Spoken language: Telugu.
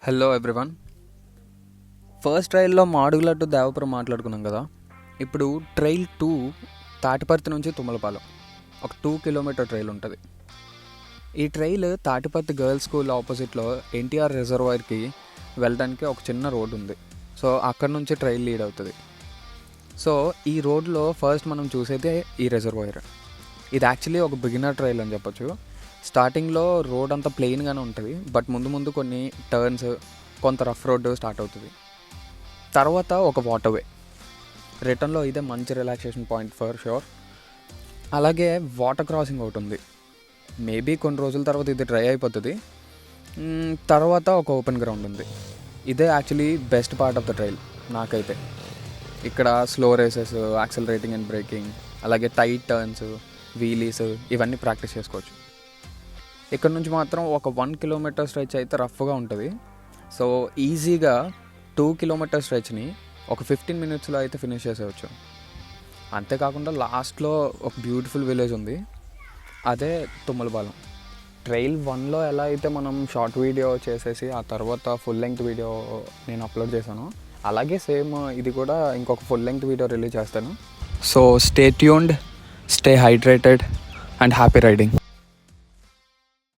Hello everyone. ఫస్ట్ ట్రైల్లో మాడుగుల టు దేవపురం మాట్లాడుకున్నాం కదా. ఇప్పుడు ట్రైల్ 2 తాటిపర్తి నుంచి తుమ్మలపాలెం ఒక 2 కిలోమీటర్ ట్రైల్ ఉంటుంది. ఈ ట్రైల్ తాటిపర్తి గర్ల్స్ స్కూల్ ఆపోజిట్లో ఎన్టీఆర్ రిజర్వాయర్కి వెళ్ళడానికి ఒక చిన్న రోడ్ ఉంది. సో అక్కడ నుంచి ట్రైల్ లీడ్ అవుతుంది. సో ఈ రోడ్లో ఫస్ట్ మనం చూసేదే ఈ రిజర్వాయర్. ఇది యాక్చువల్లీ ఒక బిగినర్ ట్రైల్ అని చెప్పొచ్చు. స్టార్టింగ్లో రోడ్ అంతా ప్లెయిన్గానే ఉంటుంది, బట్ ముందు కొన్ని టర్న్స్, కొంత రఫ్ రోడ్ స్టార్ట్ అవుతుంది. తర్వాత ఒక వాటర్వే. రిటర్న్లో ఇదే మంచి రిలాక్సేషన్ పాయింట్ ఫర్ షూర్. అలాగే వాటర్ క్రాసింగ్ ఒకటి ఉంది. మేబీ కొన్ని రోజుల తర్వాత ఇది డ్రై అయిపోతుంది. తర్వాత ఒక ఓపెన్ గ్రౌండ్ ఉంది. ఇదే actually best part of the trail నాకైతే. ఇక్కడ slow races, accelerating and braking, అలాగే టైట్ టర్న్స్, వీలీస్ ఇవన్నీ ప్రాక్టీస్ చేసుకోవచ్చు. ఇక్కడ నుంచి మాత్రం ఒక 1 కిలోమీటర్ స్ట్రెచ్ అయితే రఫ్గా ఉంటుంది. సో ఈజీగా 2 కిలోమీటర్ స్ట్రెచ్ని ఒక 15 మినిట్స్లో అయితే ఫినిష్ చేసేవచ్చు. అంతేకాకుండా లాస్ట్లో ఒక బ్యూటిఫుల్ విలేజ్ ఉంది, అదే తుమ్మలపాలెం. ట్రైల్ 1లో ఎలా అయితే మనం షార్ట్ వీడియో చేసేసి ఆ తర్వాత ఫుల్ లెంగ్త్ వీడియో నేను అప్లోడ్ చేశాను, అలాగే సేమ్ ఇది కూడా ఇంకొక ఫుల్ లెంగ్త్ వీడియో రిలీజ్ చేస్తాను. So stay tuned, stay hydrated and happy riding.